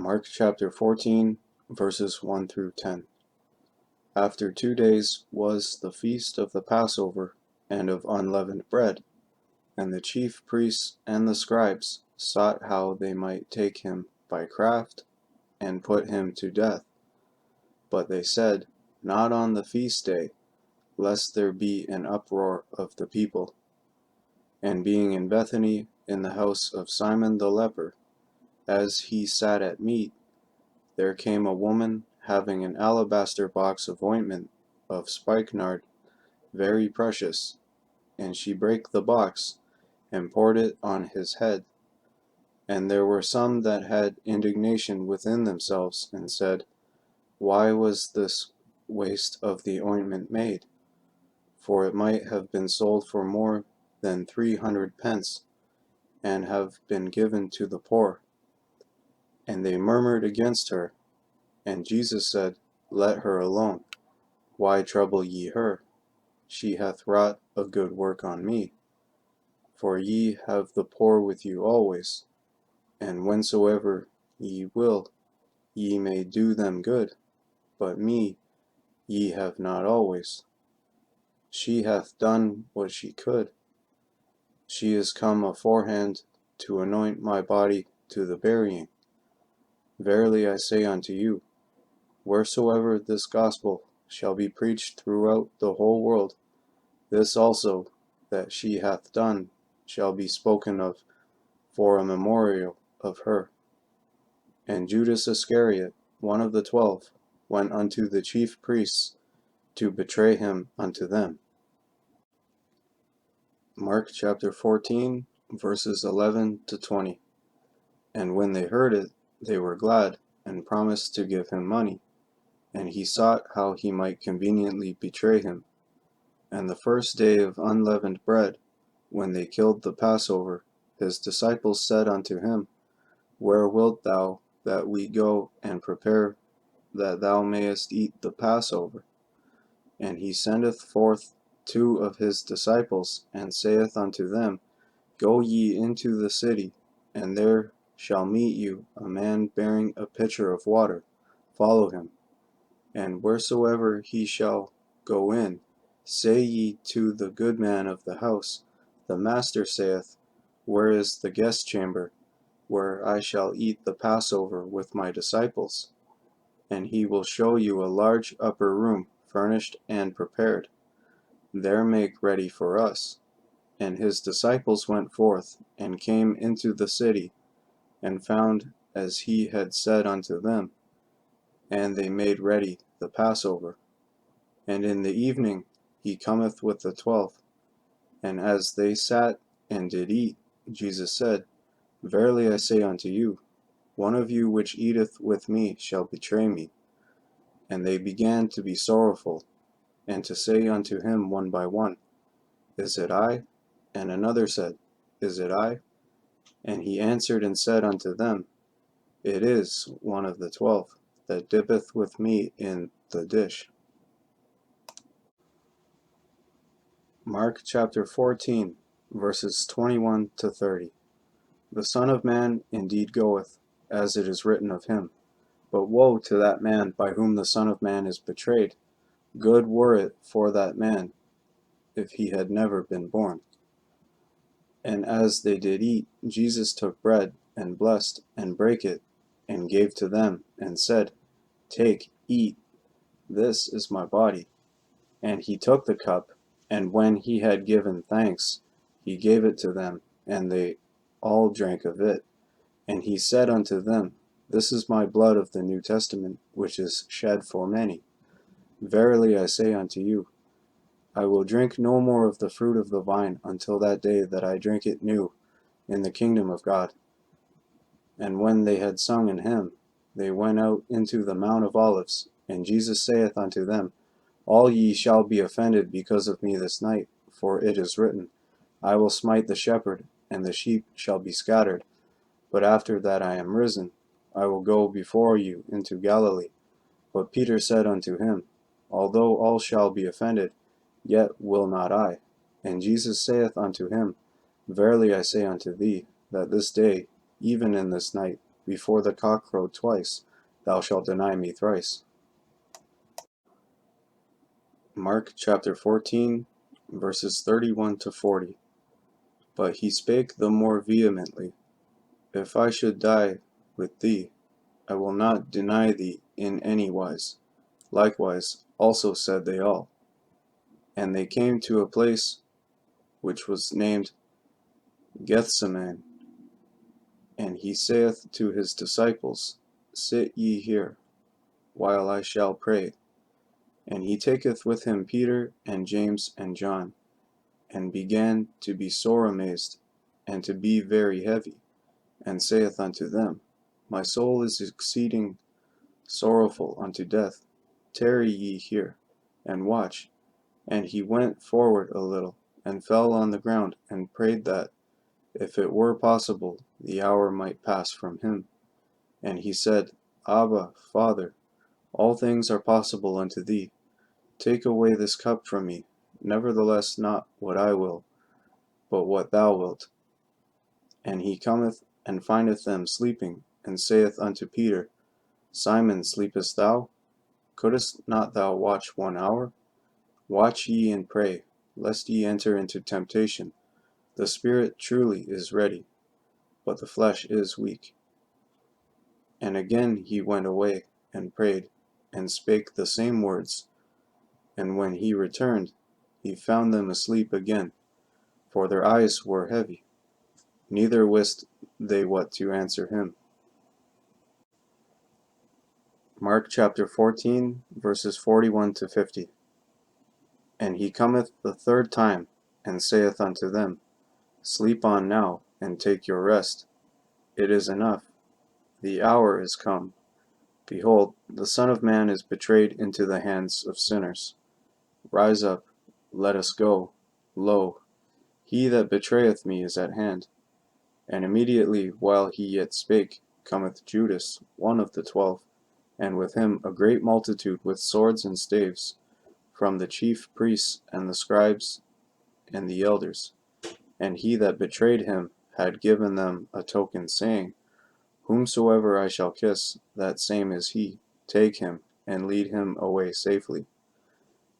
Mark chapter 14, verses 1 through 10. After 2 days was the feast of the Passover and of unleavened bread, and the chief priests and the scribes sought how they might take him by craft and put him to death. But they said, Not on the feast day, lest there be an uproar of the people. And being in Bethany in the house of Simon the leper, as he sat at meat, there came a woman having an alabaster box of ointment of spikenard, very precious, and she brake the box, and poured it on his head. And there were some that had indignation within themselves, and said, Why was this waste of the ointment made? For it might have been sold for more than 300 pence, and have been given to the poor. And they murmured against her. And Jesus said, Let her alone. Why trouble ye her? She hath wrought a good work on me. For ye have the poor with you always, and whensoever ye will, ye may do them good, but me ye have not always. She hath done what she could. She is come aforehand to anoint my body to the burying. Verily I say unto you, wheresoever this gospel shall be preached throughout the whole world, this also that she hath done shall be spoken of for a memorial of her. And Judas Iscariot, one of the 12, went unto the chief priests to betray him unto them. Mark chapter 14, verses 11 to 20. And when they heard it, they were glad, and promised to give him money. And he sought how he might conveniently betray him. And the first day of unleavened bread, when they killed the Passover, his disciples said unto him, Where wilt thou that we go and prepare that thou mayest eat the Passover? And he sendeth forth 2 of his disciples, and saith unto them, Go ye into the city, and there shall meet you a man bearing a pitcher of water. Follow him. And wheresoever he shall go in, say ye to the good man of the house, The master saith, Where is the guest chamber, where I shall eat the Passover with my disciples? And he will show you a large upper room, furnished and prepared. There make ready for us. And his disciples went forth, and came into the city, and found as he had said unto them, and they made ready the Passover. And in the evening he cometh with the 12. And as they sat and did eat, Jesus said, Verily I say unto you, one of you which eateth with me shall betray me. And they began to be sorrowful, and to say unto him one by one, Is it I? And another said, Is it I? And he answered and said unto them, It is one of the 12, that dippeth with me in the dish. Mark chapter 14, verses 21 to 30. The Son of Man indeed goeth, as it is written of him. But woe to that man by whom the Son of Man is betrayed. Good were it for that man, if he had never been born. And as they did eat, Jesus took bread, and blessed, and brake it, and gave to them, and said, Take, eat, this is my body. And he took the cup, and when he had given thanks, he gave it to them, and they all drank of it. And he said unto them, This is my blood of the New Testament, which is shed for many. Verily I say unto you, I will drink no more of the fruit of the vine until that day that I drink it new in the kingdom of God. And when they had sung an hymn, they went out into the Mount of Olives. And Jesus saith unto them, All ye shall be offended because of me this night, for it is written, I will smite the shepherd, and the sheep shall be scattered. But after that I am risen, I will go before you into Galilee. But Peter said unto him, Although all shall be offended, yet will not I. And Jesus saith unto him, Verily I say unto thee, that this day, even in this night, before the cock crow twice, thou shalt deny me thrice. Mark chapter 14, verses 31 to 40. But he spake the more vehemently, If I should die with thee, I will not deny thee in any wise. Likewise also said they all. And they came to a place which was named Gethsemane. And he saith to his disciples, Sit ye here, while I shall pray. And he taketh with him Peter and James and John, and began to be sore amazed, and to be very heavy, and saith unto them, My soul is exceeding sorrowful unto death. Tarry ye here, and watch. And he went forward a little, and fell on the ground, and prayed that, if it were possible, the hour might pass from him. And he said, Abba, Father, all things are possible unto thee. Take away this cup from me. Nevertheless, not what I will, but what thou wilt. And he cometh and findeth them sleeping, and saith unto Peter, Simon, sleepest thou? Couldest not thou watch 1 hour? Watch ye and pray, lest ye enter into temptation. The spirit truly is ready, but the flesh is weak. And again he went away, and prayed, and spake the same words. And when he returned, he found them asleep again, for their eyes were heavy. Neither wist they what to answer him. Mark chapter 14, verses 41 to 50. And he cometh the third time, and saith unto them, Sleep on now, and take your rest. It is enough. The hour is come. Behold, the Son of Man is betrayed into the hands of sinners. Rise up, let us go. Lo, he that betrayeth me is at hand. And immediately while he yet spake, cometh Judas, one of the 12, and with him a great multitude with swords and staves, from the chief priests and the scribes and the elders. And he that betrayed him had given them a token, saying, Whomsoever I shall kiss, that same is he. Take him, and lead him away safely.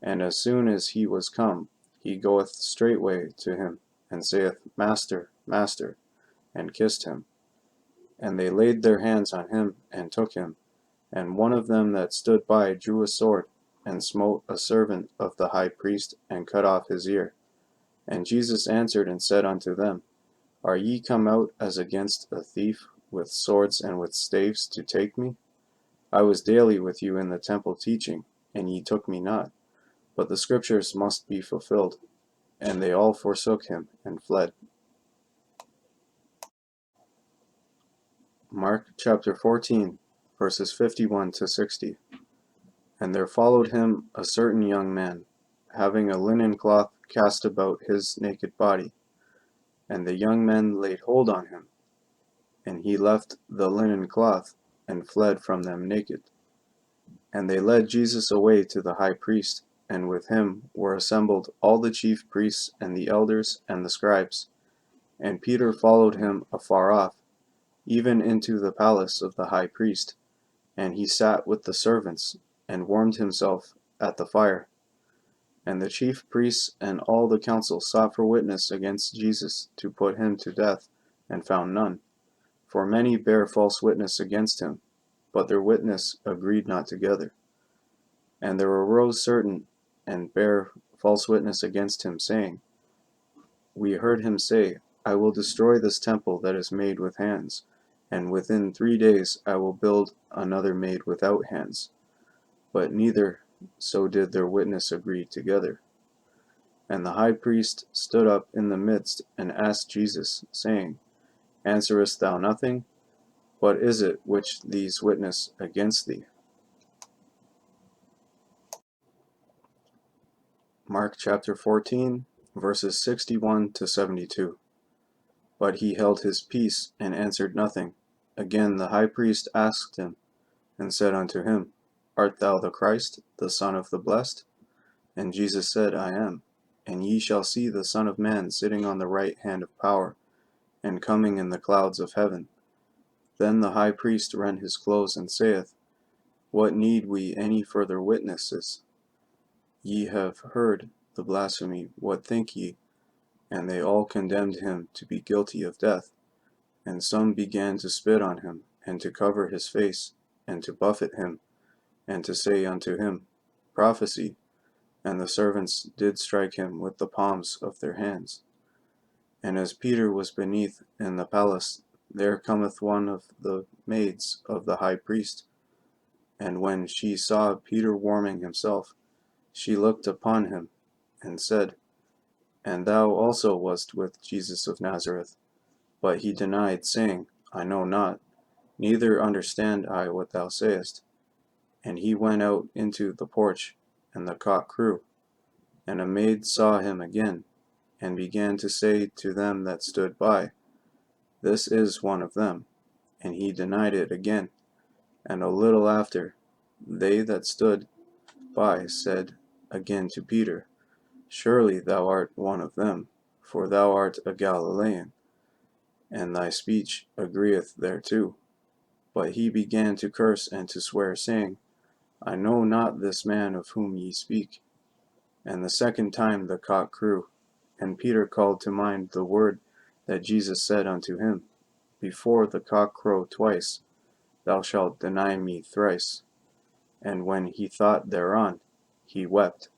And as soon as he was come, he goeth straightway to him, and saith, Master, Master, and kissed him. And they laid their hands on him, and took him. And one of them that stood by drew a sword, and smote a servant of the high priest, and cut off his ear. And Jesus answered and said unto them, Are ye come out as against a thief, with swords and with staves, to take me? I was daily with you in the temple teaching, and ye took me not. But the scriptures must be fulfilled. And they all forsook him, and fled. Mark chapter 14, verses 51 to 60. And there followed him a certain young man, having a linen cloth cast about his naked body. And the young men laid hold on him. And he left the linen cloth, and fled from them naked. And they led Jesus away to the high priest, and with him were assembled all the chief priests and the elders and the scribes. And Peter followed him afar off, even into the palace of the high priest. And he sat with the servants, and warmed himself at the fire. And the chief priests and all the council sought for witness against Jesus to put him to death, and found none. For many bare false witness against him, but their witness agreed not together. And there arose certain, and bare false witness against him, saying, We heard him say, I will destroy this temple that is made with hands, and within 3 days I will build another made without hands. But neither so did their witness agree together. And the high priest stood up in the midst, and asked Jesus, saying, Answerest thou nothing? What is it which these witness against thee? Mark chapter 14, verses 61 to 72. But he held his peace, and answered nothing. Again the high priest asked him, and said unto him, Art thou the Christ, the Son of the Blessed? And Jesus said, I am. And ye shall see the Son of Man sitting on the right hand of power, and coming in the clouds of heaven. Then the high priest rent his clothes, and saith, What need we any further witnesses? Ye have heard the blasphemy, what think ye? And they all condemned him to be guilty of death. And some began to spit on him, and to cover his face, and to buffet him, and to say unto him, Prophesy. And the servants did strike him with the palms of their hands. And as Peter was beneath in the palace, there cometh one of the maids of the high priest. And when she saw Peter warming himself, she looked upon him, and said, And thou also wast with Jesus of Nazareth. But he denied, saying, I know not, neither understand I what thou sayest. And he went out into the porch, and the cock crew. And a maid saw him again, and began to say to them that stood by, This is one of them. And he denied it again. And a little after, they that stood by said again to Peter, Surely thou art one of them, for thou art a Galilean, and thy speech agreeth thereto. But he began to curse and to swear, saying, I know not this man of whom ye speak. And the second time the cock crew, and Peter called to mind the word that Jesus said unto him, Before the cock crow twice, thou shalt deny me thrice. And when he thought thereon, he wept.